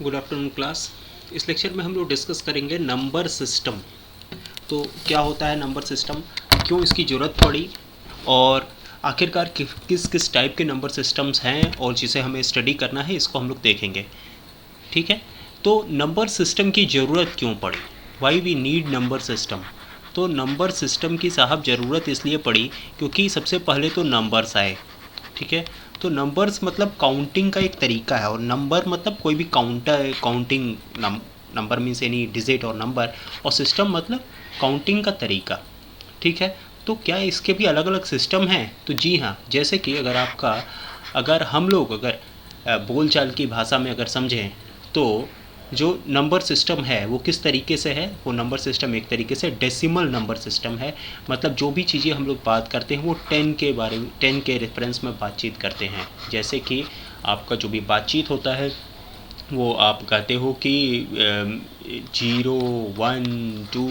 Good afternoon class. इस lecture में हम लोग डिस्कस करेंगे नंबर सिस्टम। तो क्या होता है नंबर सिस्टम, क्यों इसकी ज़रूरत पड़ी और आखिरकार किस किस टाइप के नंबर सिस्टम्स हैं और जिसे हमें स्टडी करना है, इसको हम लोग देखेंगे। ठीक है, तो नंबर सिस्टम की ज़रूरत क्यों पड़ी, why we need number system. तो नंबर सिस्टम की साहब ज़रूरत इसलिए पड़ी क्योंकि सबसे पहले तो नंबर्स आए। ठीक है, तो नंबर्स मतलब काउंटिंग का एक तरीका है, और नंबर मतलब कोई भी counting number means any digit और नंबर, और सिस्टम मतलब काउंटिंग का तरीका। ठीक है, तो क्या इसके भी अलग अलग सिस्टम हैं? तो जी हाँ, जैसे कि अगर हम लोग बोलचाल की भाषा में अगर समझें तो जो नंबर सिस्टम है वो किस तरीके से है, वो नंबर सिस्टम एक तरीके से डेसिमल नंबर सिस्टम है। मतलब जो भी चीज़ें हम लोग बात करते हैं वो 10 के बारे में, 10 के रेफरेंस में बातचीत करते हैं। जैसे कि आपका जो भी बातचीत होता है वो आप कहते हो कि 0 1 2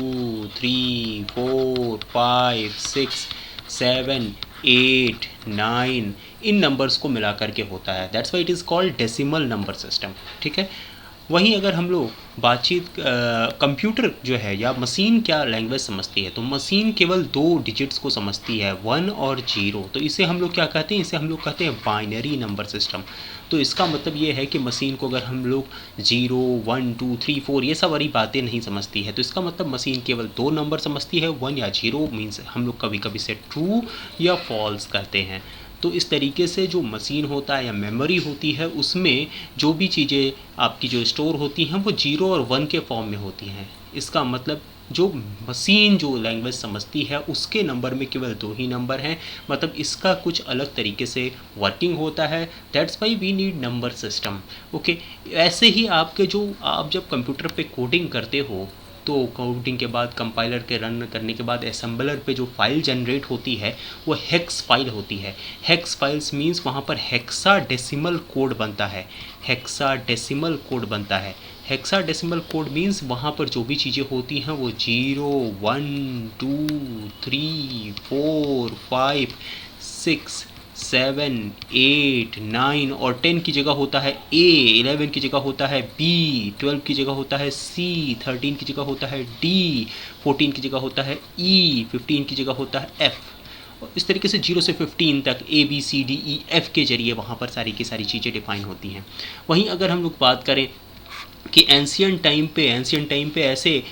3 4 5 6 7 8 9 इन नंबर्स को मिला करके होता है। That's why it is called decimal number system. ठीक है, वहीं अगर हम लोग बातचीत कंप्यूटर जो है या मशीन क्या लैंग्वेज समझती है, तो मशीन केवल 2 डिजिट्स को समझती है, 1 और 0। तो इसे हम लोग क्या कहते हैं, इसे हम लोग कहते हैं बाइनरी नंबर सिस्टम। तो इसका मतलब ये है कि मशीन को अगर हम लोग 0 1 2 3 4 ये सब वाली बातें नहीं समझती है, तो इसका मतलब मशीन केवल 2 नंबर समझती है, 1 या 0 मीन्स हम लोग कभी कभी से ट्रू या फॉल्स कहते हैं। तो इस तरीके से जो मशीन होता है या मेमोरी होती है, उसमें जो भी चीज़ें आपकी जो स्टोर होती हैं वो 0 और 1 के फॉर्म में होती हैं। इसका मतलब जो मशीन जो लैंग्वेज समझती है उसके नंबर में केवल 2 ही नंबर हैं, मतलब इसका कुछ अलग तरीके से वर्किंग होता है। That's why we need number system. Okay, ऐसे ही आपके जो आप जब कंप्यूटर पे कोडिंग करते हो, तो कोडिंग के बाद कंपाइलर के रन करने के बाद असेंबलर पे जो फाइल जनरेट होती है वो हेक्स फाइल होती है। हेक्स फाइल्स मीन्स वहाँ पर हेक्सा डेसिमल कोड बनता है। हेक्सा डेसिमल कोड बनता है। हेक्सा डेसिमल कोड मीन्स वहाँ पर जो भी चीज़ें होती हैं वो 0 1 2 3 4 5 6 7 8 9 और 10 की जगह होता है A, 11 की जगह होता है B, 12 की जगह होता है C, 13 की जगह होता है D, 14 की जगह होता है E, 15 की जगह होता है F। और इस तरीके से 0 से 15 तक A B C D E F के जरिए वहाँ पर सारी की सारी चीज़ें डिफाइन होती हैं। वहीं अगर हम लोग बात करें कि एंशियंट टाइम पे ऐसे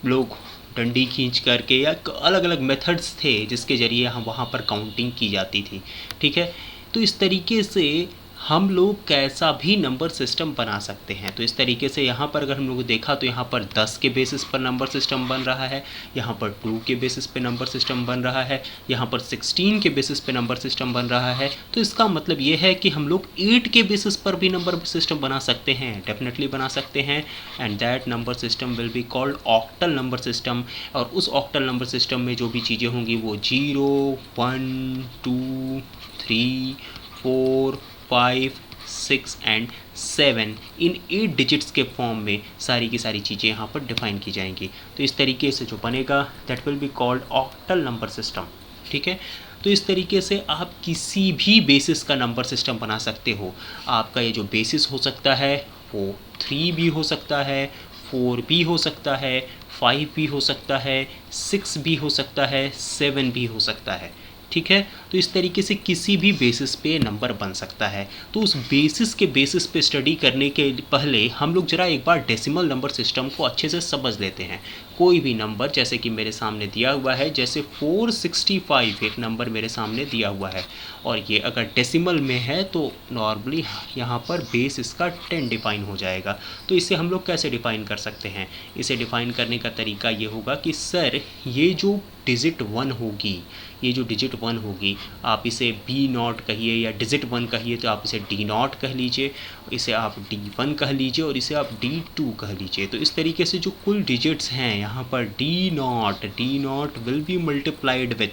लोग डंडी खींच करके या अलग अलग मेथड्स थे जिसके ज़रिए हम वहाँ पर काउंटिंग की जाती थी। ठीक है, तो इस तरीके से हम लोग कैसा भी नंबर सिस्टम बना सकते हैं। तो इस तरीके से यहाँ पर अगर हम लोग देखा तो यहाँ पर 10 के बेसिस पर नंबर सिस्टम बन रहा है, यहाँ पर 2 के बेसिस पे नंबर सिस्टम बन रहा है, यहाँ पर 16 के बेसिस पे नंबर सिस्टम बन रहा है। तो इसका मतलब ये है कि हम लोग 8 के बेसिस पर भी नंबर सिस्टम बना सकते हैं, डेफिनेटली बना सकते हैं। And that number system will be called octal number system. और उस ऑक्टल नंबर सिस्टम में जो भी चीज़ें होंगी वो 0 1 2 3 4 5 6 एंड 7 इन 8 डिजिट्स के फॉर्म में सारी की सारी चीज़ें यहाँ पर डिफाइन की जाएंगी। तो इस तरीके से जो बनेगा that will be called octal number system. ठीक है, तो इस तरीके से आप किसी भी बेसिस का नंबर सिस्टम बना सकते हो। आपका ये जो बेसिस हो सकता है वो 3 भी हो सकता है, 4 भी हो सकता है, 5 भी हो सकता है, 6 भी हो सकता है, 7 भी हो सकता है। ठीक है, तो इस तरीके से किसी भी बेसिस पे नंबर बन सकता है। तो उस बेसिस पे स्टडी करने के पहले हम लोग ज़रा एक बार डेसिमल नंबर सिस्टम को अच्छे से समझ लेते हैं। कोई भी नंबर जैसे कि मेरे सामने दिया हुआ है, जैसे 465 एक नंबर मेरे सामने दिया हुआ है, और ये अगर डेसिमल में है तो नॉर्मली यहाँ पर बेस इसका 10 डिफाइन हो जाएगा। तो इसे हम लोग कैसे डिफाइन कर सकते हैं? इसे डिफाइन करने का तरीका ये होगा कि सर ये जो डिजिट 1 होगी, ये जो डिजिट 1 होगी, आप इसे B0 कहिए या डिजिट 1 कहिए, तो आप इसे D0 कह लीजिए, इसे आप D1 कह लीजिए और इसे आप D2 कह लीजिए। तो इस तरीके से जो कुल डिजिट्स हैं यहाँ पर D0 will be multiplied with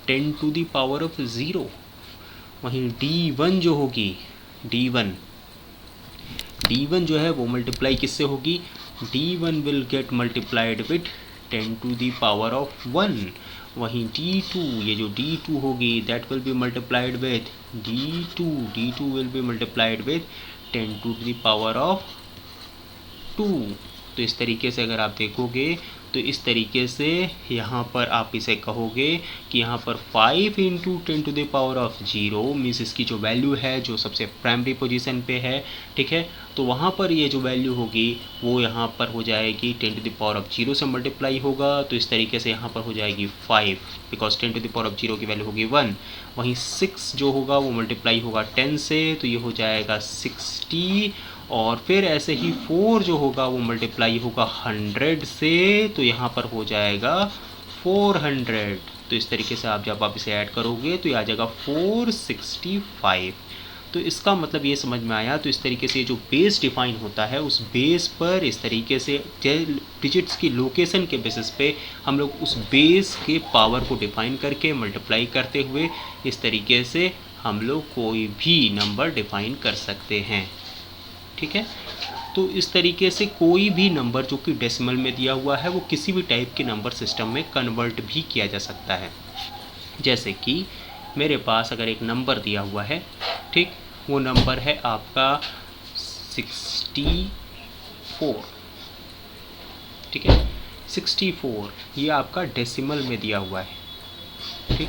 10 to the power of 0। वहीं D1 जो होगी, D1 जो है वो मल्टीप्लाई किससे होगी? D1 will get multiplied with 10 to the power of 1। वहीं D2, ये जो D2 होगी that will be multiplied with D2 will be multiplied with 10 to the power of 2। तो इस तरीके से अगर आप देखोगे तो इस तरीके से यहाँ पर आप इसे कहोगे कि यहाँ पर 5 into 10 to the power of 0 means इसकी जो वैल्यू है जो सबसे प्राइमरी पोजीशन पे है, ठीक है, तो वहाँ पर ये जो वैल्यू होगी वो यहाँ पर हो जाएगी 10 to the power of 0 से मल्टीप्लाई होगा, तो इस तरीके से यहाँ पर हो जाएगी 5 because 10 to the power of 0 की वैल्यू होगी 1। वहीं 6 जो होगा वो मल्टीप्लाई होगा 10 से, तो ये हो जाएगा 60, और फिर ऐसे ही 4 जो होगा वो मल्टीप्लाई होगा 100 से, तो यहाँ पर हो जाएगा 400। तो इस तरीके से आप जब आप इसे ऐड करोगे तो ये आ जाएगा 465। तो इसका मतलब ये समझ में आया। तो इस तरीके से जो बेस डिफाइन होता है उस बेस पर इस तरीके से डिजिट्स की लोकेशन के बेसिस पे हम लोग उस बेस के पावर को डिफाइन करके मल्टीप्लाई करते हुए इस तरीके से हम लोग कोई भी नंबर डिफाइन कर सकते हैं, ठीक है। तो इस तरीके से कोई भी नंबर जो कि डेसिमल में दिया हुआ है वो किसी भी टाइप के नंबर सिस्टम में कन्वर्ट भी किया जा सकता है। जैसे कि मेरे पास अगर एक नंबर दिया हुआ है, ठीक, वो नंबर है आपका 64, ठीक है, 64 ये आपका डेसिमल में दिया हुआ है, ठीक।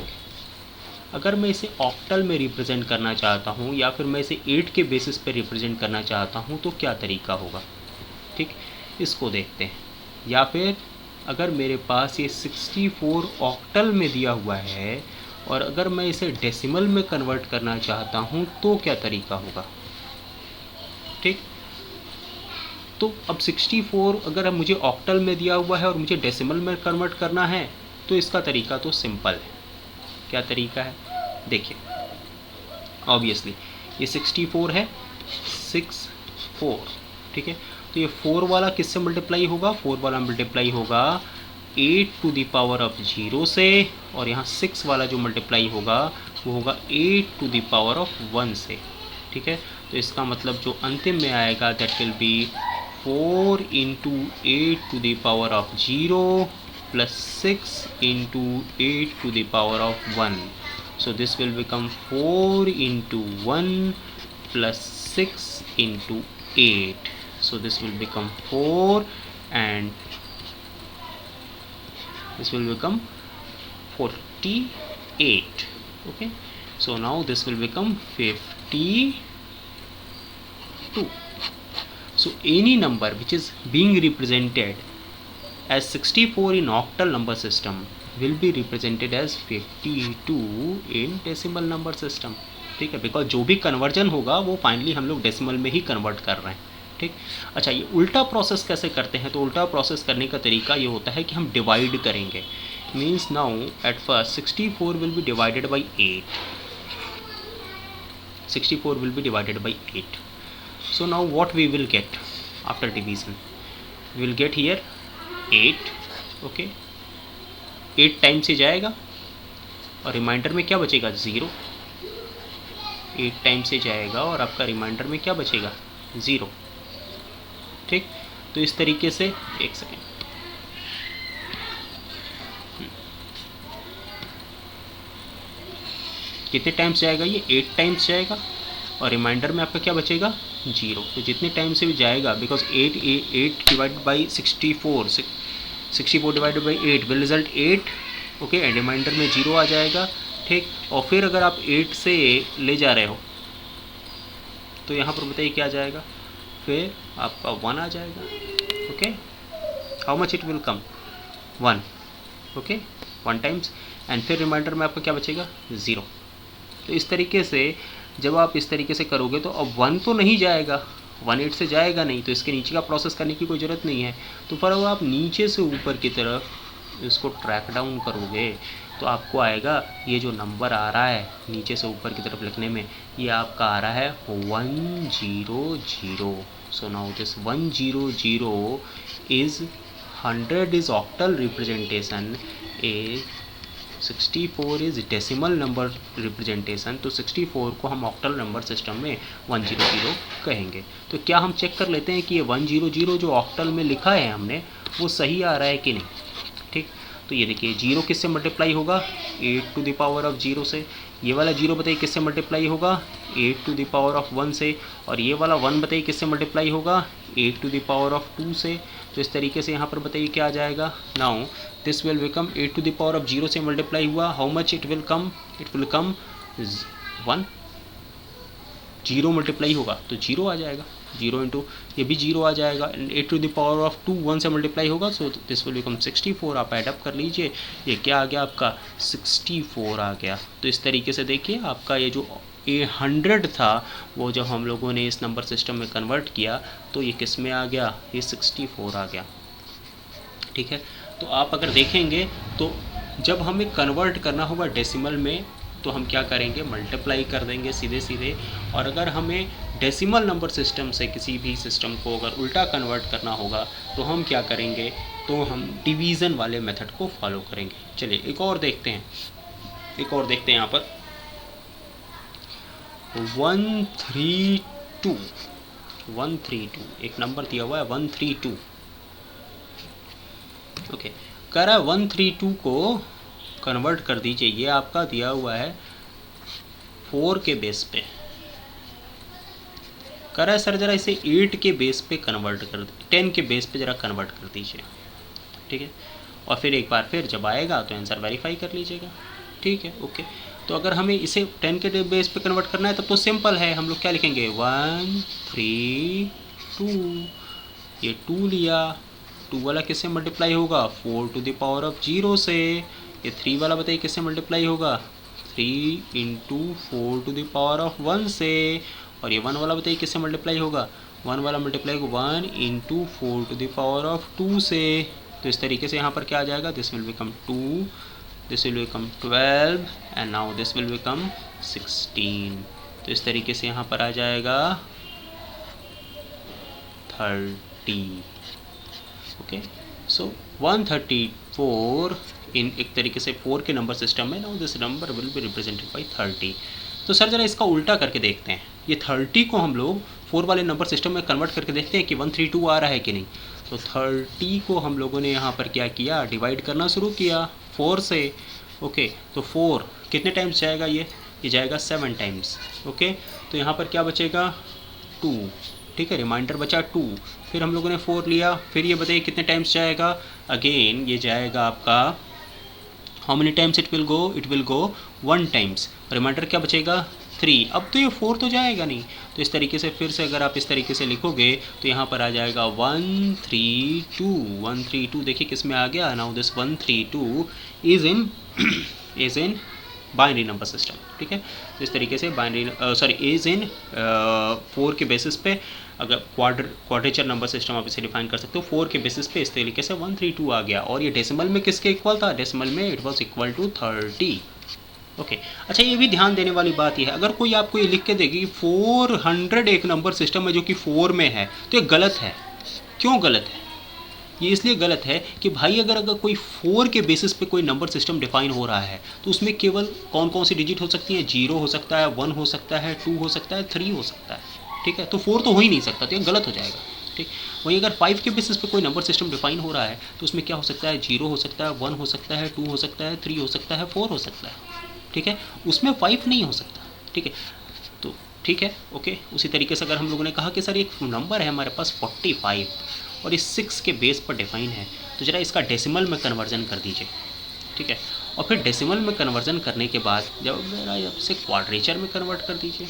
अगर मैं इसे ऑक्टल में रिप्रेजेंट करना चाहता हूँ या फिर मैं इसे 8 के बेसिस पे रिप्रेजेंट करना चाहता हूँ तो क्या तरीका होगा, ठीक, इसको देखते हैं। या फिर अगर मेरे पास ये 64 ऑक्टल में दिया हुआ है और अगर मैं इसे डेसिमल में कन्वर्ट करना चाहता हूँ तो क्या तरीका होगा, ठीक। तो अब 64 अगर मुझे ऑक्टल में दिया हुआ है और मुझे डेसिमल में कन्वर्ट करना है तो इसका तरीका तो सिंपल है। क्या तरीका है, देखिए, ऑब्वियसली ये 64 है, 64, ठीक है, तो ये 4 वाला किससे मल्टीप्लाई होगा, 4 वाला मल्टीप्लाई होगा 8 to the power of 0 से, और यहाँ 6 वाला जो मल्टीप्लाई होगा वो होगा 8 to the power of 1 से, ठीक है। तो इसका मतलब जो अंतिम में आएगा that will B 4 into 8 to the power of 0 plus 6 into 8 to the power of 1. So this will become 4 into 1 plus 6 into 8. So this will become 4 and this will become 48. Okay. So now this will become 52. So any number which is being represented as 64 in octal number system will be represented as 52 in decimal number system, ठीक है, because जो भी conversion होगा वो finally हम लोग decimal में ही convert कर रहे हैं, ठीक। अच्छा, ये उल्टा प्रोसेस कैसे करते हैं, तो उल्टा प्रोसेस करने का तरीका ये होता है कि हम डिवाइड करेंगे। Means now at first 64 will be divided by 8, 64 will be divided by 8। So now what we will get after division, we will get here 8, okay, 8 time से जाएगा और रिमाइंडर में क्या बचेगा 0, 8 टाइम से जाएगा और आपका रिमाइंडर में क्या बचेगा 0, ठीक। तो इस तरीके से एक सेकेंड, कितने टाइम्स जाएगा ये 8 टाइम्स जाएगा और रिमाइंडर में आपका क्या बचेगा 0। तो जितने टाइम से भी जाएगा because 8 divided by 64 divided by 8 will result 8, okay, and remainder में 0 आ जाएगा, ठीक। और फिर अगर आप 8 से ले जा रहे हो तो यहाँ पर बताइए क्या आ जाएगा, फिर आपका 1 आ जाएगा, okay. How much it will come 1, okay, 1 times, and फिर रिमाइंडर में आपका क्या बचेगा 0। तो इस तरीके से जब आप इस तरीके से करोगे तो अब 1 तो नहीं जाएगा, 1 8 से जाएगा नहीं, तो इसके नीचे का प्रोसेस करने की कोई ज़रूरत नहीं है। तो पर अगर आप नीचे से ऊपर की तरफ इसको ट्रैक डाउन करोगे तो आपको आएगा ये जो नंबर आ रहा है नीचे से ऊपर की तरफ लिखने में, ये आपका आ रहा है 100। सो now this 100 is 100 is octal representation, A 64 is decimal number representation. तो 64 को हम ऑक्टल नंबर सिस्टम में 100 कहेंगे। तो क्या हम चेक कर लेते हैं कि ये 100 जो ऑक्टल में लिखा है हमने वो सही आ रहा है कि नहीं, ठीक। तो ये देखिए 0 किससे मल्टीप्लाई होगा 8 टू द पावर ऑफ 0 से, ये वाला 0 बताइए किससे मल्टीप्लाई होगा 8 टू द पावर ऑफ 1 से, और ये वाला 1 बताइए किससे मल्टीप्लाई होगा 8 टू द पावर ऑफ 2 से। तो इस तरीके से यहाँ पर बताइए क्या आ जाएगा, now this will become 8 to the power of 0 से मल्टीप्लाई हुआ, how much it will come 1, 0 multiply होगा तो 0 आ जाएगा, 0 इंटू ये भी 0 आ जाएगा, 8 टू द पावर ऑफ 2 1 से मल्टीप्लाई होगा, सो दिस विल बिकम 64। आप एडअप कर लीजिए, ये क्या आ गया आपका 64 आ गया। तो इस तरीके से देखिए आपका ये जो 100 था वो जब हम लोगों ने इस नंबर सिस्टम में कन्वर्ट किया तो ये किस में आ गया, ये 64 आ गया। ठीक है, तो आप अगर देखेंगे तो जब हमें कन्वर्ट करना होगा डेसिमल में तो हम क्या करेंगे, मल्टीप्लाई कर देंगे सीधे सीधे, और अगर हमें डेसिमल नंबर सिस्टम से किसी भी सिस्टम को अगर उल्टा कन्वर्ट करना होगा तो हम क्या करेंगे, तो हम डिवीज़न वाले मेथड को फॉलो करेंगे। चलिए एक और देखते हैं, यहाँ पर 132 एक नंबर दिया हुआ है 132। ओके, कह रहा है 132 को कन्वर्ट कर दीजिए, ये आपका दिया हुआ है 4 के बेस पे, कह रहा है सर जरा इसे 8 के बेस पे कन्वर्ट कर, 10 के बेस पे जरा कन्वर्ट कर दीजिए। ठीक है, और फिर एक बार फिर जब आएगा तो आंसर वेरीफाई कर लीजिएगा। ठीक है, ओके। तो अगर हमें इसे 10 के बेस पे कन्वर्ट करना है तब तो सिंपल है, हम लोग क्या लिखेंगे 132, ये 2 लिया, 2 वाला किससे मल्टीप्लाई होगा 4 टू द पावर ऑफ 0 से, ये 3 वाला बताइए किससे मल्टीप्लाई होगा 3 into 4 to the power of 1 से, और ये 1 वाला बताइए किससे मल्टीप्लाई होगा 1 वाला मल्टीप्लाई होगा 1 into 4 to the power of 2 से। तो इस तरीके से यहाँ पर क्या आ जाएगा, this will become 2, this will become 12 and now this will become 16। तो इस तरीके से यहाँ पर आ जाएगा 30। ओके, सो 134 इन एक तरीके से 4 के नंबर सिस्टम में, now this number will be represented by 30। तो सर जरा इसका उल्टा करके देखते हैं, ये 30 को हम लोग 4 वाले नंबर सिस्टम में कन्वर्ट करके देखते हैं कि 132 आ रहा है कि नहीं। तो 30 को हम लोगों ने यहाँ पर क्या किया, डिवाइड करना शुरू किया 4 से। ओके, तो 4 कितने टाइम्स जाएगा, ये जाएगा 7 टाइम्स। ओके, तो यहाँ पर क्या बचेगा 2, ठीक है, रिमाइंडर बचा 2, फिर हम लोगों ने 4 लिया, फिर ये बताइए कितने टाइम्स जाएगा, अगेन ये जाएगा आपका, how many times it will go 1 times, remainder क्या बचेगा 3। अब तो ये 4 तो जाएगा नहीं, तो इस तरीके से फिर से अगर आप इस तरीके से लिखोगे तो यहाँ पर आ जाएगा 132। देखिए किस में आ गया, now this 132 is in binary number system. ठीक है, तो इस तरीके से इज इन 4 के बेसिस पे, अगर क्वाड्रेचर नंबर सिस्टम आप इसे डिफाइन कर सकते हो 4 के बेसिस पे, इस तरीके से 132 आ गया। और ये डेसिमल में किसके इक्वल था, डेसिमल में it was equal to 30। Okay, अच्छा ये भी ध्यान देने वाली बात ये है, अगर कोई आपको ये लिख के देगी 400 एक नंबर सिस्टम है जो कि 4 में है, तो ये गलत है। क्यों गलत है, ये इसलिए गलत है कि भाई अगर कोई 4 के बेसिस पे कोई नंबर सिस्टम डिफाइन हो रहा है तो उसमें केवल कौन कौन सी डिजिट हो सकती है, 0 हो सकता है, 1 हो सकता है, 2 हो सकता है, 3 हो सकता है। ठीक है, तो 4 तो हो ही नहीं सकता, तो ये गलत हो जाएगा। ठीक, वहीं अगर 5 के बेसिस पे कोई नंबर सिस्टम डिफाइन हो रहा है तो उसमें क्या हो सकता है, 0 हो सकता है, 1 हो सकता है, 2 हो सकता है, 3 हो सकता है, 4 हो सकता है। ठीक है, उसमें 5 नहीं हो सकता। ठीक है, तो ठीक है, ओके। उसी तरीके से अगर हम लोगों ने कहा कि सर एक नंबर है हमारे पास 45 और इस 6 के बेस पर डिफाइन है, तो ज़रा इसका डेसिमल में कन्वर्जन कर दीजिए। ठीक है, और फिर डेसिमल में कन्वर्जन करने के बाद जब मेरा इसे क्वाड्रेचर में कन्वर्ट कर दीजिए।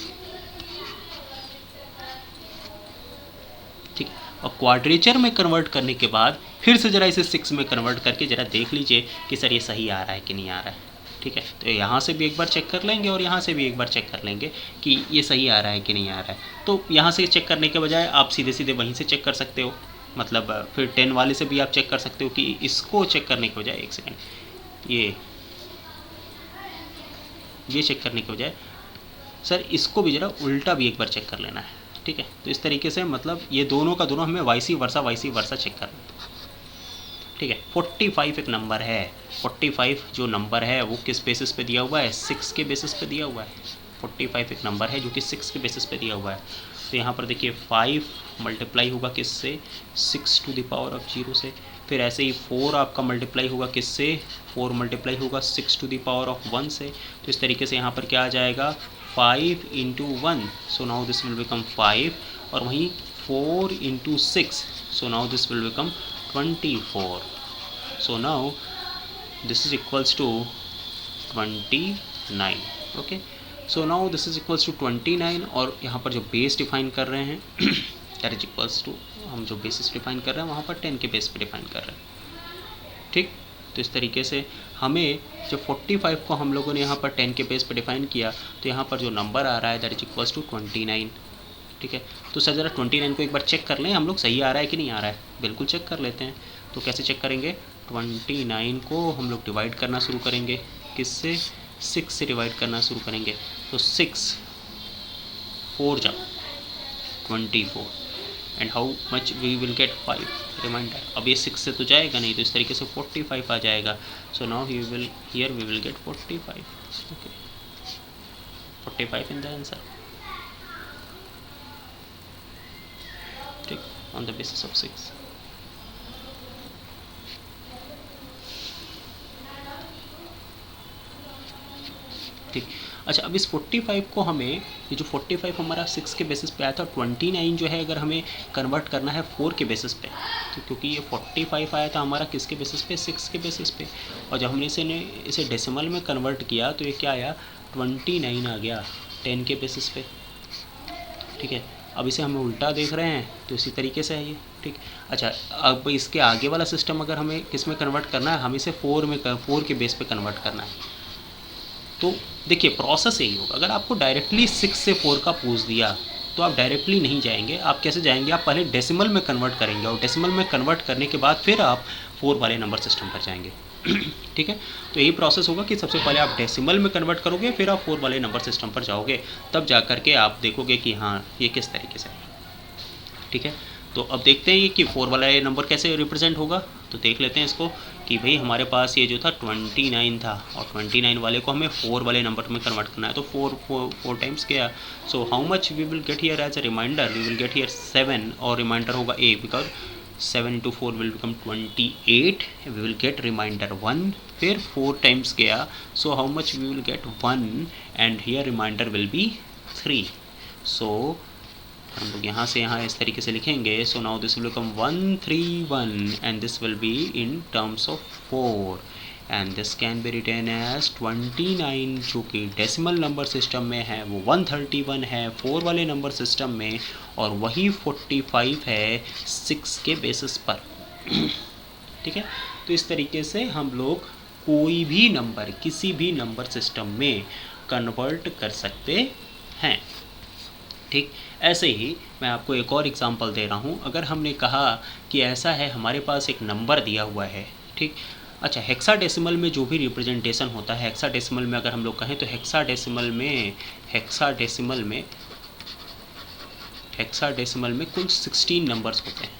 ठीक, और क्वाड्रेचर में कन्वर्ट करने के बाद फिर से ज़रा इसे 6 में कन्वर्ट करके ज़रा देख लीजिए कि सर ये सही आ रहा है कि नहीं आ रहा है। ठीक है, तो यहाँ से भी एक बार चेक कर लेंगे और यहाँ से भी एक बार चेक कर लेंगे कि ये सही आ रहा है कि नहीं आ रहा है। तो यहाँ से चेक करने के बजाय आप सीधे सीधे वहीं से चेक कर सकते हो, मतलब फिर 10 वाले से भी आप चेक कर सकते हो कि इसको चेक करने के बजाय, एक सेकेंड, ये चेक करने के बजाय सर इसको भी ज़रा उल्टा भी एक बार चेक कर लेना है। ठीक है, तो इस तरीके से मतलब ये दोनों का दोनों हमें वाइसी वर्सा चेक करना है। ठीक है, 45 एक नंबर है, 45 जो नंबर है वो किस बेसिस पे दिया हुआ है, 6 के बेसिस पे दिया हुआ है। 45 एक नंबर है जो कि 6 के बेसिस पे दिया हुआ है। तो यहाँ पर देखिए 5 मल्टीप्लाई होगा किससे, 6 टू द पावर ऑफ 0 से, फिर ऐसे ही 4 आपका मल्टीप्लाई होगा किससे, 4 मल्टीप्लाई होगा 6 टू द पावर ऑफ 1 से। तो इस तरीके से यहाँ पर क्या आ जाएगा 5 into 1, so now this will become 5, और वहीं 4 into 6, so now this will become 24, so now this is equals to 29। Okay, so now this is equals to 29, और यहाँ पर जो बेस डिफाइन कर रहे हैं दैट इज इक्वल्स टू, हम जो बेसिस डिफाइन कर रहे हैं वहाँ पर 10 के बेस पे डिफाइन कर रहे हैं। ठीक, तो इस तरीके से हमें जो 45 को हम लोगों ने यहाँ पर 10 के बेस पे डिफाइन किया, तो यहाँ पर जो नंबर आ रहा है दैट इज इक्वल्स टू 29। ठीक है, तो सर ज़रा 29 को एक बार चेक कर लें हम लोग, सही आ रहा है कि नहीं आ रहा है। बिल्कुल चेक कर लेते हैं। तो कैसे चेक करेंगे, 29 को हम लोग डिवाइड करना शुरू करेंगे, किससे, 6 से डिवाइड करना शुरू करेंगे। तो 6 4 जा 24, and how much we will get 5 remainder. अब ये 6 से तो जाएगा नहीं, तो इस तरीके से 45 आ जाएगा। So now we will here we will get 45। Okay, 45 in the answer. ठीक, ऑन द बेसिस ऑफ 6। ठीक, अच्छा, अब इस 45 को हमें, ये जो 45 हमारा 6 के बेसिस पे आया था, 29 जो है अगर हमें कन्वर्ट करना है 4 के बेसिस पे, तो क्योंकि ये 45 आया था हमारा किसके बेसिस पे, 6 के बेसिस पे, और जब हमने इसे डेसिमल में कन्वर्ट किया तो ये क्या आया, 29 आ गया 10 के बेसिस पे। ठीक है, अब इसे हम उल्टा देख रहे हैं तो इसी तरीके से है ये। ठीक, अच्छा, अब इसके आगे वाला सिस्टम अगर हमें किस में कन्वर्ट करना है, हम इसे 4 के बेस पे कन्वर्ट करना है। तो देखिए प्रोसेस यही होगा, अगर आपको डायरेक्टली 6 से 4 का पूछ दिया तो आप डायरेक्टली नहीं जाएंगे, आप कैसे जाएंगे, आप पहले डेसिमल में कन्वर्ट करेंगे, और डेसिमल में कन्वर्ट करने के बाद फिर आप 4 वाले नंबर सिस्टम पर जाएंगे। ठीक है, तो यही प्रोसेस होगा कि सबसे पहले आप डेसिमल में कन्वर्ट करोगे, फिर आप 4 वाले नंबर सिस्टम पर जाओगे, तब जा कर के आप देखोगे कि हाँ ये किस तरीके से है। ठीक है, तो अब देखते हैं कि 4 वाला ये नंबर कैसे रिप्रेजेंट होगा। तो देख लेते हैं इसको कि भाई हमारे पास ये जो था 29 था, और 29 वाले को हमें 4 वाले नंबर में कन्वर्ट करना है, तो 4 टाइम्स गया। So how much we will get here as a remainder, we will get here 7, और रिमाइंडर होगा ए, because 7 into 4 will become 28, we will get remainder 1, फिर 4 टाइम्स गया, so how much we will get 1, and here remainder will be 3। So हम लोग यहाँ से यहाँ इस तरीके से लिखेंगे, so now this will become 131, and this will be in terms of 4, and this can be written as 29, जो कि डेसिमल नंबर सिस्टम में है, वो 131 है 4 वाले नंबर सिस्टम में, और वही 45 है 6 के बेसिस पर। ठीक है, तो इस तरीके से हम लोग कोई भी नंबर किसी भी नंबर सिस्टम में कन्वर्ट कर सकते हैं। ठीक, ऐसे ही मैं आपको एक और एग्जांपल दे रहा हूँ। अगर हमने कहा कि ऐसा है, हमारे पास एक नंबर दिया हुआ है। ठीक, अच्छा, हेक्साडेसिमल में जो भी रिप्रेजेंटेशन होता है, हेक्साडेसिमल में अगर हम लोग कहें तो हेक्साडेसिमल में कुल 16 नंबर्स होते हैं।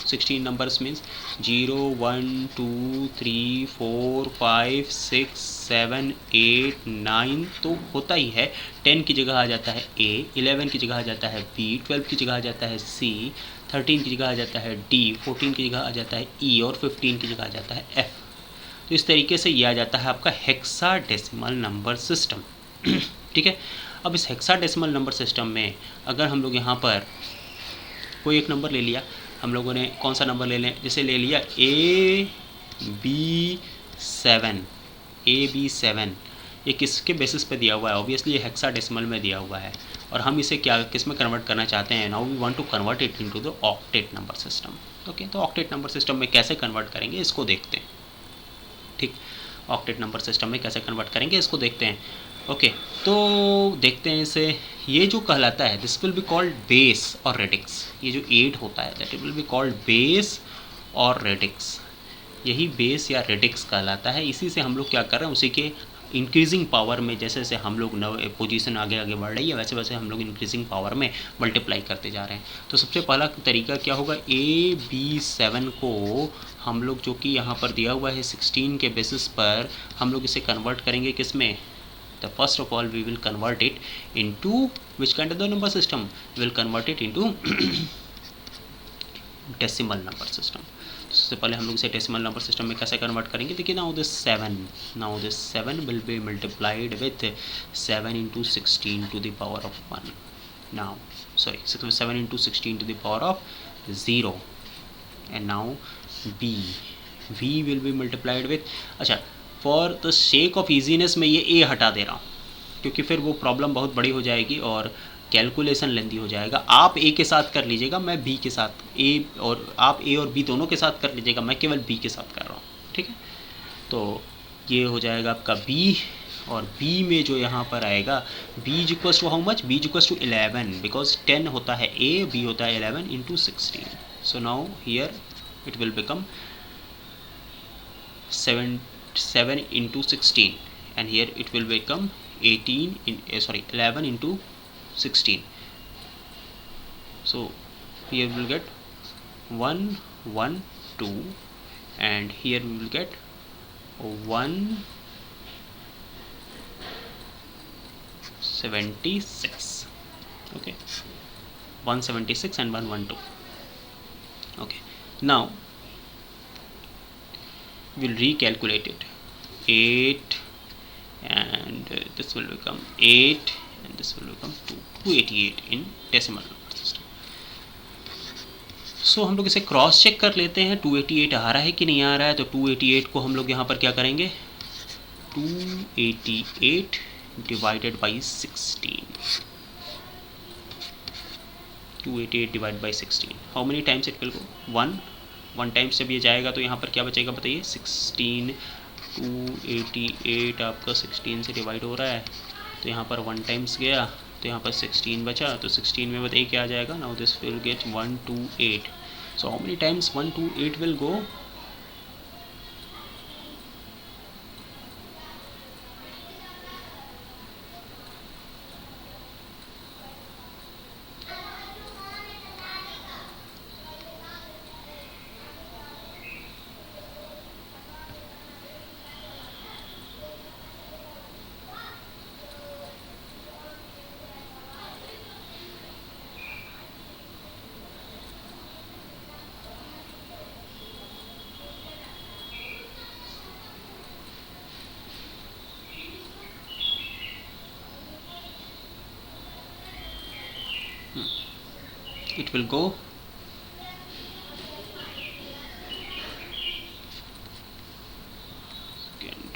16 नंबर्स मीन्स 0 1 2 3 4 5 6 7 8 9 तो होता ही है। 10 की जगह आ जाता है A, 11 की जगह आ जाता है B, 12 की जगह आ जाता है C, 13 की जगह आ जाता है D, 14 की जगह आ जाता है E, और 15 की जगह आ जाता है F। तो इस तरीके से ये आ जाता है आपका हेक्साडेसिमल नंबर सिस्टम। ठीक है, अब इस हेक्साडेसिमल नंबर सिस्टम में अगर हम लोग यहाँ पर कोई एक नंबर ले लिया, हम लोगों ने कौन सा नंबर ले लें, जैसे ले लिया AB7, ये किसके बेसिस पे दिया हुआ है, ऑब्वियसली ये हेक्साडेसिमल में दिया हुआ है, और हम इसे क्या किस में कन्वर्ट करना चाहते हैं, now we want to convert it into the octet number system. Okay, तो ऑक्टेट नंबर सिस्टम में कैसे कन्वर्ट करेंगे इसको देखते हैं। ठीक, ऑक्टेट नंबर सिस्टम में कैसे कन्वर्ट करेंगे इसको देखते हैं। ओके, तो देखते हैं इसे। ये जो कहलाता है this will be called base और रेडिक्स। ये जो 8 होता है that will be called base और रेडिक्स। यही बेस या रेडिक्स कहलाता है। इसी से हम लोग क्या कर रहे हैं, उसी के इंक्रीजिंग पावर में जैसे जैसे हम लोग पोजीशन आगे आगे बढ़ रही है, वैसे वैसे हम लोग इंक्रीजिंग पावर में मल्टीप्लाई करते जा रहे हैं। तो सबसे पहला तरीका क्या होगा, AB7 को हम लोग जो कि यहाँ पर दिया हुआ है 16 के बेसिस पर, हम लोग इसे कन्वर्ट करेंगे किस में, the first of all we will convert it into which kind of the number system, we will convert it into decimal number system। सबसे पहले हम लोग इसे डेसिमल नंबर सिस्टम में कैसे कन्वर्ट करेंगे, देखिए now this 7 will be multiplied with 7 into 16 to the power of 1, now sorry 7 into 16 to the power of 0, and now v will be multiplied with, अच्छा for the shake of easiness मैं ये a हटा दे रहा हूँ क्योंकि फिर वो problem बहुत बड़ी हो जाएगी और कैलकुलेशन लेंदी हो जाएगा। आप a के साथ कर लीजिएगा, मैं b के साथ, a और आप a और b दोनों के साथ कर लीजिएगा, मैं केवल b के साथ कर रहा हूँ, ठीक है। तो ये हो जाएगा आपका b, और b में जो यहाँ पर आएगा b is equals to how much, b is equals to 11 because 10 होता है a, b होता है 11 into 16, so now here it will become 7 into 16, and here it will become 11 into 16, so here we will get 1 1 2, and here we will get 176, okay, 176 and 112, okay. Now we'll recalculate it, 8 and this will become 8 and this will become 288 in decimal number system. सो हम लोग इसे cross check कर लेते हैं 288 आ रहा है कि नहीं आ रहा है। तो 288 को हम लोग यहाँ पर क्या करेंगे, 288 divided by 16, 288 divide by 16, how many times it will go, 1 times जब ये जाएगा तो यहाँ पर क्या बचेगा बताइए, 16, 288 आपका 16 से डिवाइड हो रहा है तो यहाँ पर 1 टाइम्स गया तो यहाँ पर 16 बचा, तो 16 में बताइए क्या आ जाएगा, now this will get 128, so how many times 128 will go, it will go second,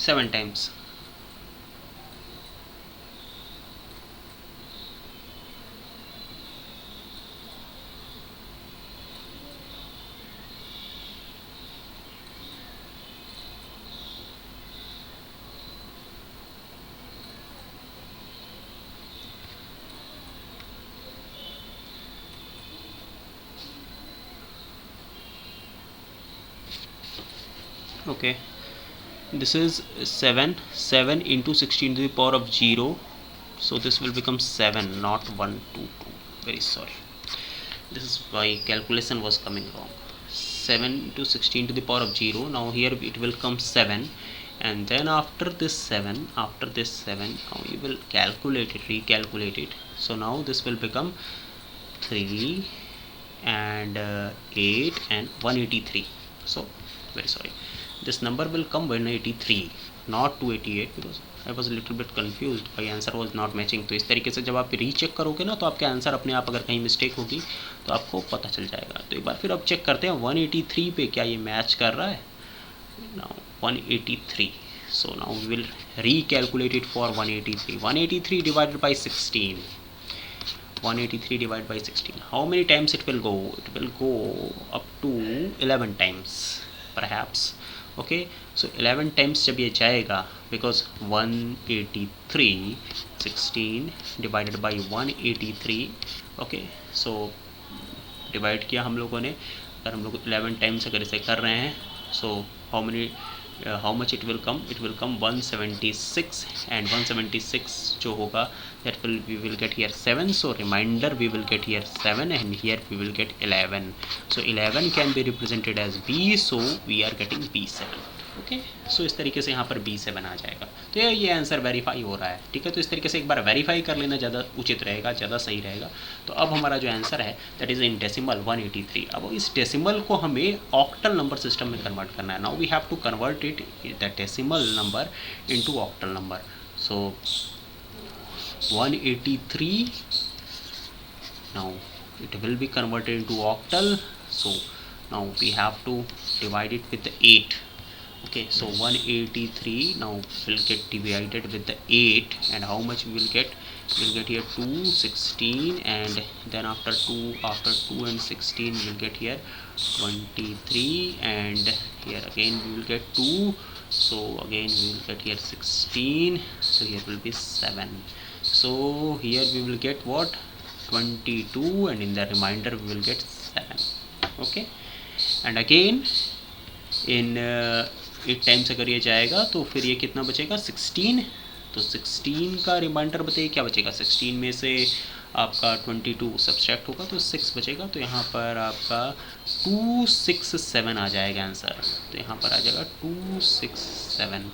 seven times, okay. This is 7 into 16 to the power of 0, so this will become 7, not 122, very sorry, this is why calculation was coming wrong. 7 to 16 to the power of 0, now here it will come 7, and then after this 7, now you will calculate it, recalculate it, so now this will become 3 and 8 and 183. So very sorry, this number will come 183, not 288, because I was a little bit confused, my answer was not matching. तो इस तरीके से जब आप recheck करोगे ना, तो आपके आंसर अपने आप, अगर कहीं मिस्टेक होगी तो आपको पता चल जाएगा. तो एक बार फिर अब चेक करते हैं 183 पे क्या ये मैच कर रहा है. Now 183. So now we will recalculate it for 183. 183 divided by 16. 183 divided by 16. How many times it will go? It will go up to 11 times perhaps. Okay, so 11 times जब ये जाएगा, because 183 16 divided by 183. Okay, so divide किया हम लोगों ने. अगर हम लोग 11 टाइम्स अगर इसे कर रहे हैं, so how much it will come? It will come 176, and 176 जो होगा, that we will get here 7. So reminder we will get here 7, and here we will get 11. So 11 can be represented as B, so we are getting B7. Okay, so इस तरीके से यहाँ पर B7 आ जाएगा. तो ये आंसर वेरीफाई हो रहा है. ठीक है, तो इस तरीके से एक बार वेरीफाई कर लेना ज़्यादा उचित रहेगा, ज़्यादा सही रहेगा. तो अब हमारा जो आंसर है दैट इज़ इन डेसिमल 183. अब इस डेसिमल को हमें ऑक्टल नंबर सिस्टम में कन्वर्ट करना है. Now we have to convert it the decimal number into octal number. So 183 now it will be converted into octal. So now we have to divide it with the 8. Okay, so 183 now will get divided with the 8, and how much we will get? We will get here 216, and then after 2 and 16 we will get here 23, and here again we will get 2, so again we will get here 16, so here will be 7. So here we will get what? 22, and in the remainder we will get 7. Okay, and again in 8 times अगर ये जाएगा तो फिर ये कितना बचेगा? 16. तो 16 का रिमाइंडर बताइए क्या बचेगा? 16 में से आपका 22 सब्सट्रैक्ट होगा तो 6 बचेगा. तो यहाँ पर आपका 267 आ जाएगा आंसर. तो यहाँ पर आ जाएगा 267.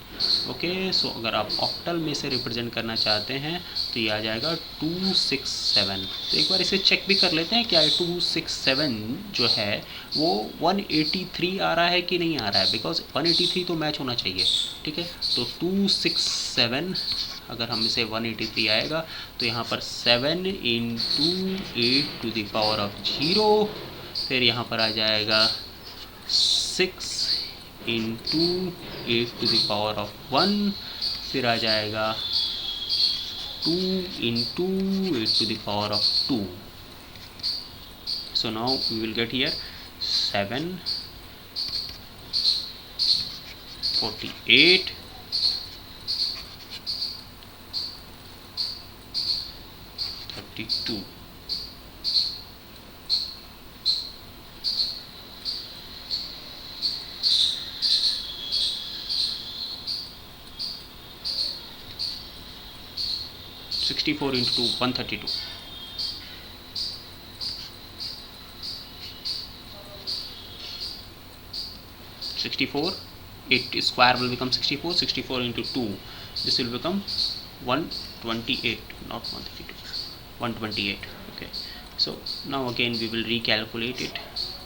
ओके, सो अगर आप ऑक्टल में से रिप्रेजेंट करना चाहते हैं तो ये आ जाएगा 267. तो एक बार इसे चेक भी कर लेते हैं क्या 267 जो है वो 183 आ रहा है कि नहीं आ रहा है, बिकॉज 183 तो मैच होना चाहिए. ठीक है, तो 267 अगर हम इसे 183 आएगा तो यहाँ पर 7 into 8 to the power of 0, फिर यहाँ पर आ जाएगा 6 into 8 to the power of 1, फिर आ जाएगा 2 into 8 to the power of 2. So now we will get here 7 48 32. (64 into 132). 64, 8 square will become 64. 64 into 2, this will become 128, not 132, 128. Okay, so now again we will recalculate it.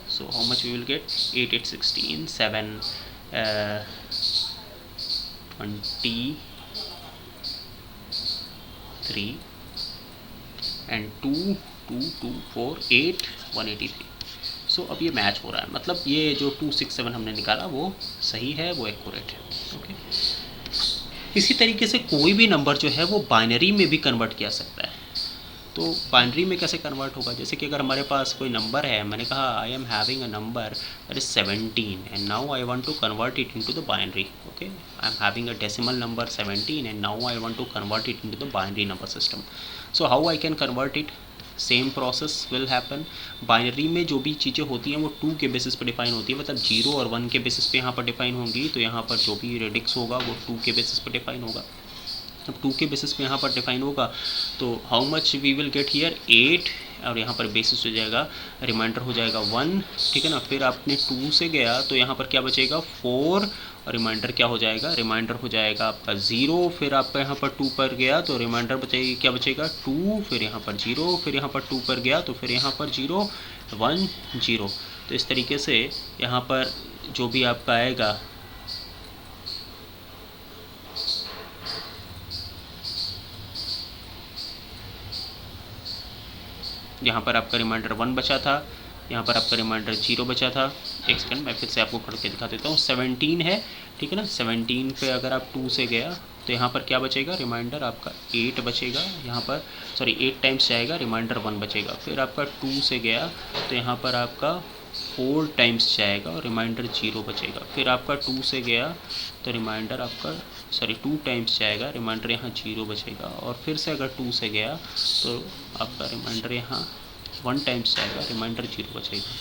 So how much we will get? 8 8 16, 7 23, and 2 2 2 4 8 183. सो अब ये match हो रहा है, मतलब ये जो 267 हमने निकाला वो सही है, वो एक्यूरेट है. ओके, इसी तरीके से कोई भी नंबर जो है वो बाइनरी में भी कन्वर्ट किया सकता है. तो बाइनरी में कैसे कन्वर्ट होगा? जैसे कि अगर हमारे पास कोई नंबर है, मैंने कहा I am having a number that is 17 and now I want to convert it into the binary. Okay, I am having a decimal number 17 and now I want to convert it into the binary number system. So how I can convert it? Same process will happen. Binary में जो भी चीज़ें होती हैं वो 2 के basis पे define होती है, मतलब 0 और 1 के बेसिस पे यहाँ पर डिफाइन होंगी. तो यहाँ पर जो भी रेडिक्स होगा वो 2 के बेसिस पे डिफाइन होगा. अब 2 के बेसिस पे यहाँ पर डिफाइन होगा तो how much we will get here? 8 और यहाँ पर बेसिस हो जाएगा, रिमाइंडर हो जाएगा 1, ठीक है ना। फिर आपने 2 से गया तो यहाँ पर क्या बचेगा 4, और रिमाइंडर क्या हो जाएगा, रिमाइंडर हो जाएगा आपका 0। फिर आप यहाँ पर 2 पर गया तो रिमाइंडर बचेगी, क्या बचेगा 2, फिर यहाँ पर 0, फिर यहाँ पर 2 पर गया तो फिर यहाँ पर 0 1 0। तो इस तरीके से यहाँ पर जो भी आपका आएगा यहाँ पर आपका रिमाइंडर 1 बचा था, यहाँ पर आपका रिमाइंडर 0 बचा था। एक सेकंड मैं फिर से आपको करके दिखा देता हूँ। 17 है, ठीक है ना। 17 पे अगर आप 2 से गया तो यहाँ पर क्या बचेगा, रिमाइंडर आपका 8 बचेगा, यहाँ पर सॉरी 8 टाइम्स जाएगा, रिमाइंडर 1 बचेगा। फिर आपका 2 से गया तो यहाँ पर आपका 4 टाइम्स जाएगा और रिमाइंडर 0 बचेगा। फिर आपका 2 से गया तो रिमाइंडर आपका 2 टाइम्स जाएगा, रिमाइंडर यहाँ 0 बचेगा। और फिर से अगर 2 से गया तो आपका रिमाइंडर यहाँ 1 टाइम्स जाएगा, रिमाइंडर 0 बचेगा।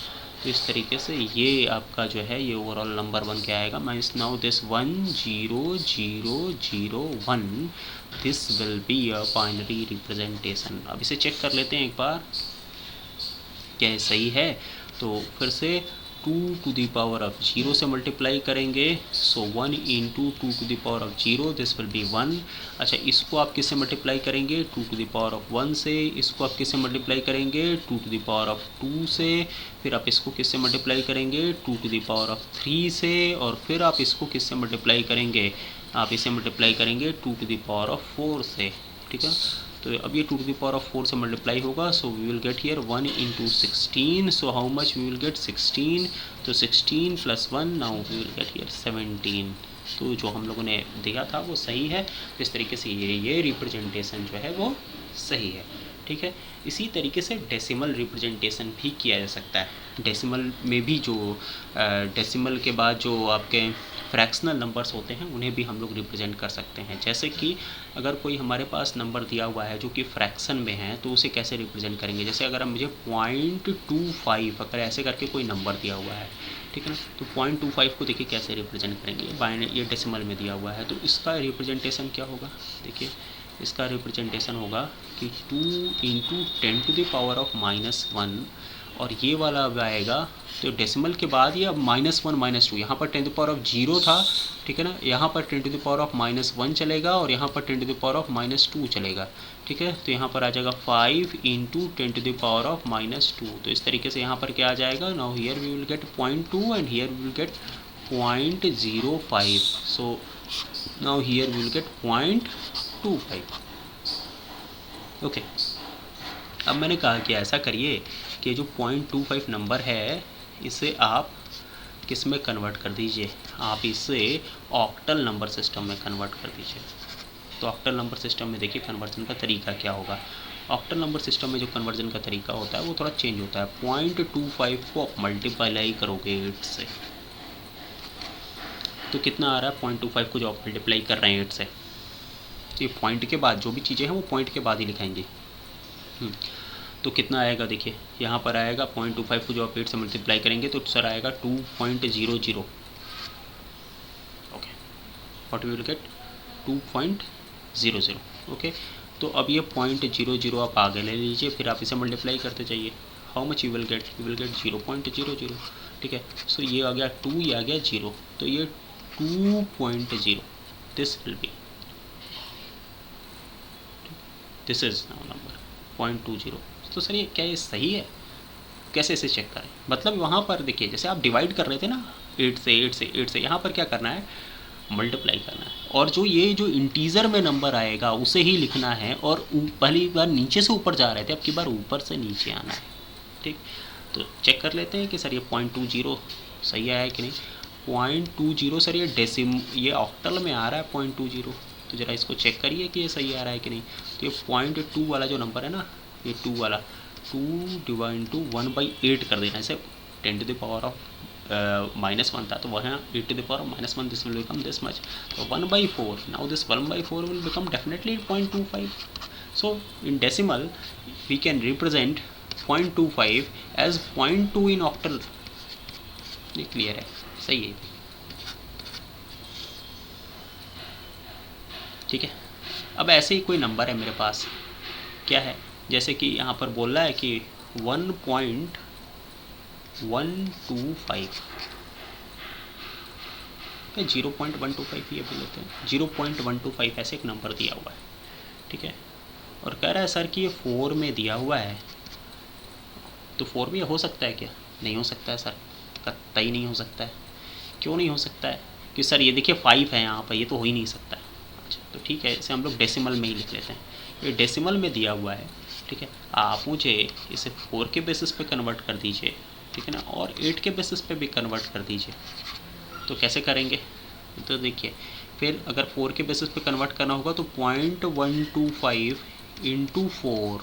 तो इस तरीके से ये आपका जो है ये ओवरऑल नंबर बन के आएगा। Minus now this 1 0 0 0 1, this will be a binary representation. अब इसे चेक कर लेते हैं एक बार, क्या ये सही है। तो फिर से 2 to the power of 0 से मल्टीप्लाई करेंगे, सो 1 into 2 to the power of 0, this will be 1। अच्छा, इसको आप किससे मल्टीप्लाई करेंगे, 2 to the power of 1 से। इसको आप किससे मल्टीप्लाई करेंगे, 2 to the power of 2 से। फिर आप इसको किससे मल्टीप्लाई करेंगे, 2 to the power of 3 से। और फिर आप इसको किससे मल्टीप्लाई करेंगे, आप इसे मल्टीप्लाई करेंगे 2 to the power of 4 से, ठीक है। तो अब ये 2 to the power of 4 से मल्टीप्लाई होगा, so we will get here 1 into 16। So how much we will get 16, तो 16 + 1, now we will get here 17। तो जो हम लोगों ने दिया था वो सही है। तो इस तरीके से ये रिप्रेजेंटेशन जो है वो सही है, ठीक है। इसी तरीके से डेसिमल रिप्रेजेंटेशन भी किया जा सकता है। डेसिमल में भी जो डेसिमल के बाद जो आपके फ्रैक्शनल नंबर्स होते हैं उन्हें भी हम लोग रिप्रेजेंट कर सकते हैं। जैसे कि अगर कोई हमारे पास नंबर दिया हुआ है जो कि फ्रैक्शन में है तो उसे कैसे रिप्रेजेंट करेंगे। जैसे अगर मुझे 0.25 अगर ऐसे करके कोई नंबर दिया हुआ है, ठीक है ना, तो 0.25 को देखिए कैसे रिप्रेजेंट करेंगे। ये डेसिमल में दिया हुआ है तो इसका रिप्रेजेंटेशन क्या होगा, देखिए इसका रिप्रेजेंटेशन होगा कि 2 into 10 to the power of -1। और ये वाला अब आएगा तो डेसिमल के बाद ये अब -1 -2, यहाँ पर 10 to the power of 0 था, ठीक है ना, यहाँ पर 10 to the power of -1 चलेगा और यहाँ पर 10 to the power of -2 चलेगा, ठीक है। तो यहाँ पर आ जाएगा 5 into 10 to the power of -2। तो इस तरीके से यहाँ पर क्या आ जाएगा, now here we will get 0.2 and here we will get 0.05। So now here we will get 0.25। Okay, अब मैंने कहा कि ऐसा करिए कि जो 0.25 नंबर है इसे आप किस में कन्वर्ट कर दीजिए, आप इसे ऑक्टल नंबर सिस्टम में कन्वर्ट कर दीजिए। तो ऑक्टल नंबर सिस्टम में देखिए कन्वर्जन का तरीका क्या होगा। ऑक्टल नंबर सिस्टम में जो कन्वर्जन का तरीका होता है वो थोड़ा चेंज होता है। 0.25 को आप मल्टीप्लाई करोगे 8 से, तो कितना आ रहा है 0.25 को जो आप मल्टीप्लाई कर रहे हैं 8 से। तो ये पॉइंट के बाद जो भी चीज़ें हैं वो पॉइंट के बाद ही लिखाएंगे। तो कितना आएगा, देखिए यहाँ पर आएगा 0.25 को जो आप 8 से मल्टीप्लाई करेंगे तो सर आएगा 2.00। Okay, what we will get 2.00। Okay, तो अब ये 0.00 आप आगे ले लीजिए, फिर आप इसे मल्टीप्लाई करते जाइए। How much you will get, you will get 0.00, ठीक है। सो ये आ गया 2, ये आ गया 0, तो ये 2.0, this will be, this is now number 0.20। तो सर ये क्या ये सही है, कैसे इसे चेक करें। मतलब वहाँ पर देखिए जैसे आप डिवाइड कर रहे थे ना 8 से 8 से 8 से, यहाँ पर क्या करना है, मल्टीप्लाई करना है। और जो इंटीजर में नंबर आएगा उसे ही लिखना है। और पहली बार नीचे से ऊपर जा रहे थे, अब की बार ऊपर से नीचे आना है, ठीक। तो चेक कर लेते हैं कि सर ये 0.20 सही आया है कि नहीं। 0.20 सर ये ऑक्टल में आ रहा है 0.20, तो ज़रा इसको चेक करिए कि ये सही आ रहा है कि नहीं। तो ये 0.2 वाला जो नंबर है ना, ये 2 वाला 2 डिवाइड टू 1/8 कर देना। इसे 10 to the power of -1 था तो वहाँ 8 to the power of -1, this will become this much, तो 1/4। Now this 1/4 will become definitely 0.25। So in decimal we can represent 0.25 as 0.2 in octal. ये क्लियर है, सही है, ठीक है। अब ऐसे ही कोई नंबर है मेरे पास, क्या है, जैसे कि यहाँ पर बोल रहा है कि 1.125 या 0.125 ये भी लेते हैं, 0.125 ऐसे एक नंबर दिया हुआ है, ठीक है। और कह रहा है सर कि ये 4 में दिया हुआ है, तो 4 में हो सकता है क्या? नहीं हो सकता है सर, कतई नहीं हो सकता है। क्यों नहीं हो सकता है? कि सर ये देखिए 5 है यहाँ पर, ये तो हो ही नहीं सकता है। अच्छा तो ठीक है, इसे हम लोग डेसिमल में ही लिख लेते हैं। ये डेसिमल में दिया हुआ है, ठीक है। आप मुझे इसे 4 के बेसिस पे कन्वर्ट कर दीजिए, ठीक है ना, और 8 के बेसिस पे भी कन्वर्ट कर दीजिए। तो कैसे करेंगे? तो देखिए, फिर अगर 4 के बेसिस पे कन्वर्ट करना होगा तो 0.125 into 4,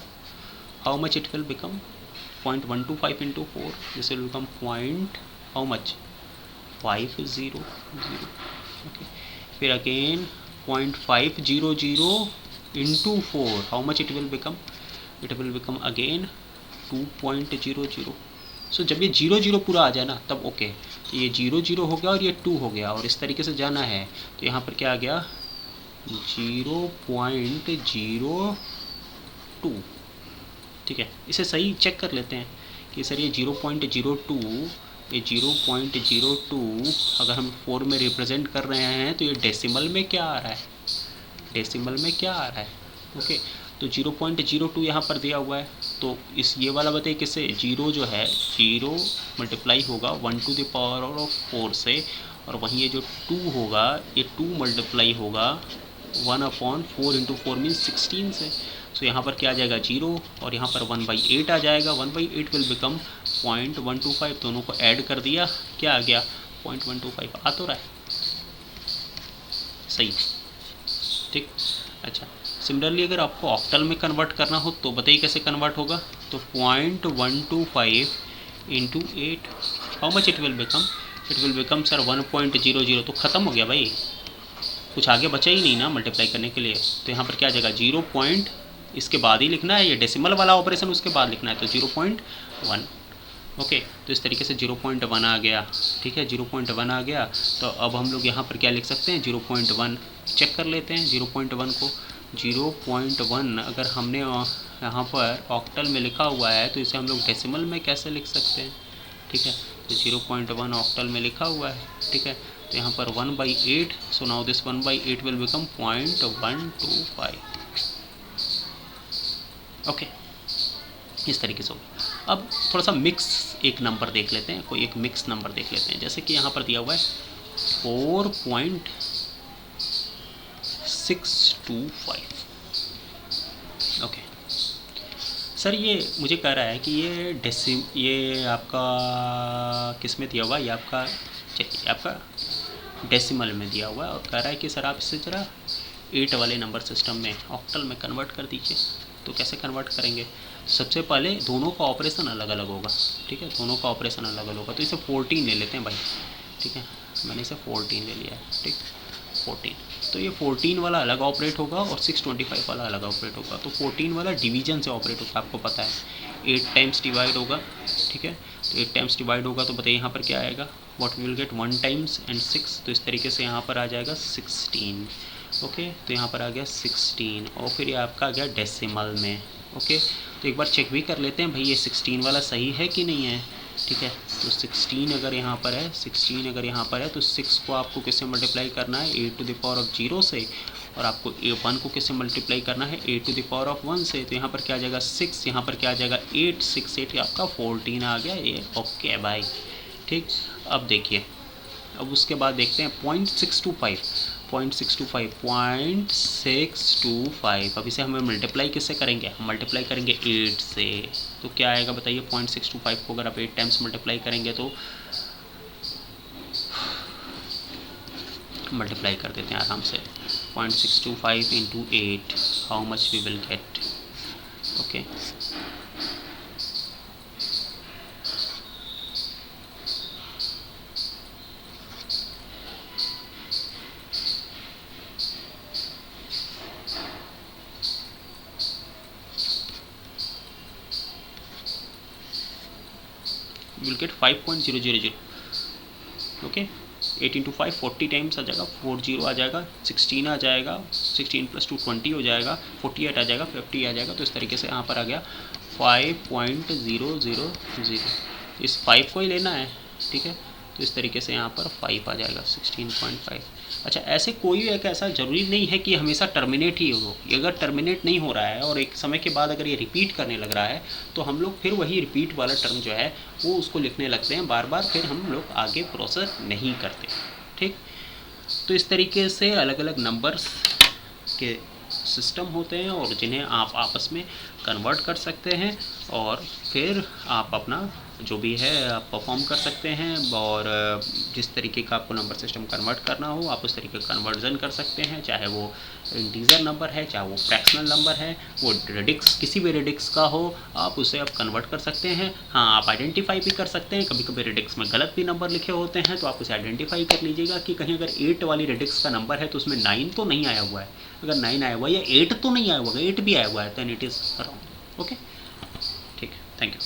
how much it will become? 0.125 into 4, this will become point how much? 500. Okay, फिर again 0.500 into 4, how much it will become? It will become again 2.00. So जब ये 0 पूरा आ जाए ना तब ओके, तो ये 0 हो गया और ये 2 हो गया, और इस तरीके से जाना है। तो यहाँ पर क्या आ गया? 0.02, ठीक है। इसे सही चेक कर लेते हैं कि सर ये 0.02, ये 0.02 अगर हम 4 में रिप्रेजेंट कर रहे हैं तो ये डेसिमल में क्या आ रहा है? डेसिमल में क्या आ रहा है? ओके, तो 0.02 यहाँ पर दिया हुआ है। तो इस ये वाला बताइए किससे? 0 जो है 0 मल्टीप्लाई होगा 1 टू द पावर ऑफ 4 से, और वहीं ये जो 2 होगा ये 2 मल्टीप्लाई होगा 1/4 इंटू 4 मीन्स 16 से। सो यहाँ पर क्या आ जाएगा? 0, और यहाँ पर 1/8 आ जाएगा। 1/8 विल बिकम 0.125, दोनों को ऐड कर दिया, क्या आ गया? 0.125 आ तो रहा है सही, ठीक। अच्छा, सिमिलरली अगर आपको ऑक्टल में कन्वर्ट करना हो तो बताइए कैसे कन्वर्ट होगा? तो 0.125 into 8, how much it will become? It will become sir 1.00। तो ख़त्म हो गया भाई, कुछ आगे बचा ही नहीं ना मल्टीप्लाई करने के लिए। तो यहाँ पर क्या आ जाएगा? 0. इसके बाद ही लिखना है, ये डेसिमल वाला ऑपरेशन उसके बाद लिखना है, तो 0.1। ओके, तो इस तरीके से 0.1 आ गया, ठीक है। 0.1 आ गया, तो अब हम लोग यहाँ पर क्या लिख सकते हैं? 0.1 चेक कर लेते हैं 0.1 को। 0.1 अगर हमने यहाँ पर ऑक्टल में लिखा हुआ है तो इसे हम लोग डेसिमल में कैसे लिख सकते हैं? ठीक है, तो 0.1 ऑक्टल में लिखा हुआ है, ठीक है। तो यहाँ पर 1/8, सो now this 1/8 will become 0.125। Okay, इस तरीके से होगा। अब थोड़ा सा मिक्स एक नंबर देख लेते हैं, कोई एक मिक्स नंबर देख लेते हैं। जैसे कि यहाँ पर दिया हुआ है 4.625। ओके सर, ये मुझे कह रहा है कि ये आपका किस में दिया हुआ है? ये आपका चलिए आपका डेसिमल में दिया हुआ है, और कह रहा है कि सर आप इसे ज़रा 8 वाले नंबर सिस्टम में ऑक्टल में कन्वर्ट कर दीजिए। तो कैसे कन्वर्ट करेंगे? सबसे पहले दोनों का ऑपरेशन अलग अलग होगा, ठीक है, दोनों का ऑपरेशन अलग अलग होगा। तो इसे 14 ले लेते हैं भाई, ठीक है, मैंने इसे 14 ले लिया है, ठीक, 14। तो ये 14 वाला अलग ऑपरेट होगा और 625 वाला अलग ऑपरेट होगा। तो 14 वाला डिवीजन से ऑपरेट होगा, आपको पता है 8 टाइम्स डिवाइड होगा, ठीक है। तो 8 टाइम्स डिवाइड होगा तो बताइए यहाँ पर क्या आएगा? What will get 1 times and 6, तो इस तरीके से यहाँ पर आ जाएगा 16। ओके, तो यहाँ पर आ गया 16, और फिर ये आपका आ गया डेसिमल में। ओके, तो एक बार चेक भी कर लेते हैं भाई ये 16 वाला सही है कि नहीं है, ठीक है। तो 16 अगर यहाँ पर है, 16 अगर यहाँ पर है तो 6 को आपको किससे मल्टीप्लाई करना है? 8 टू द पावर ऑफ 0 से, और आपको 1 को किससे मल्टीप्लाई करना है? 8 टू द पावर ऑफ 1 से। तो यहाँ पर क्या आ जाएगा? 6, यहाँ पर क्या आ जाएगा? 8, 6, 8 आपका 14 आ गया ये। ओके भाई, ठीक। अब देखिए, अब उसके बाद देखते हैं 0.625। अब इसे हमें मल्टीप्लाई किससे करेंगे? हम मल्टीप्लाई करेंगे 8 से। तो क्या आएगा बताइए? 0.625 को अगर आप 8 टाइम्स मल्टीप्लाई करेंगे तो मल्टीप्लाई कर देते हैं आराम से। 0.625 into 8, how much we will get? Okay, will get 5.000। Okay, 8 into 5 40 times आ जाएगा, 40 आ जाएगा, 16 आ जाएगा, 16 + 2 20 हो जाएगा, 48 आ जाएगा, 50 आ जाएगा। तो इस तरीके से यहाँ पर आ गया 5.000, इस 5 को ही लेना है, ठीक है। तो इस तरीके से यहाँ पर 5 आ जाएगा, 16.5। अच्छा, ऐसे कोई एक ऐसा ज़रूरी नहीं है कि हमेशा टर्मिनेट ही हो। अगर टर्मिनेट नहीं हो रहा है और एक समय के बाद अगर ये रिपीट करने लग रहा है तो हम लोग फिर वही रिपीट वाला टर्म जो है वो उसको लिखने लगते हैं बार बार, फिर हम लोग आगे प्रोसेस नहीं करते, ठीक। तो इस तरीके से अलग अलग नंबर्स के सिस्टम होते हैं और जिन्हें आप आपस में कन्वर्ट कर सकते हैं और फिर आप अपना जो भी है आप परफॉर्म कर सकते हैं। और जिस तरीके का आपको नंबर सिस्टम कन्वर्ट करना हो आप उस तरीके का कन्वर्जन कर सकते हैं, चाहे वो इंटीजर नंबर है, चाहे वो फ्रैक्शनल नंबर है, वो रेडिक्स किसी भी रेडिक्स का हो, आप उसे आप कन्वर्ट कर सकते हैं। हाँ, आप आइडेंटिफाई भी कर सकते हैं, कभी कभी रेडिक्स में गलत भी नंबर लिखे होते हैं तो आप उसे आइडेंटिफाई कर लीजिएगा कि कहीं अगर 8 वाली रेडिक्स का नंबर है तो उसमें 9 तो नहीं आया हुआ है। अगर 9 आया हुआ है या 8 तो नहीं आया हुआ है, 8 भी आया हुआ है, then it is wrong. Okay, ठीक है, थैंक यू।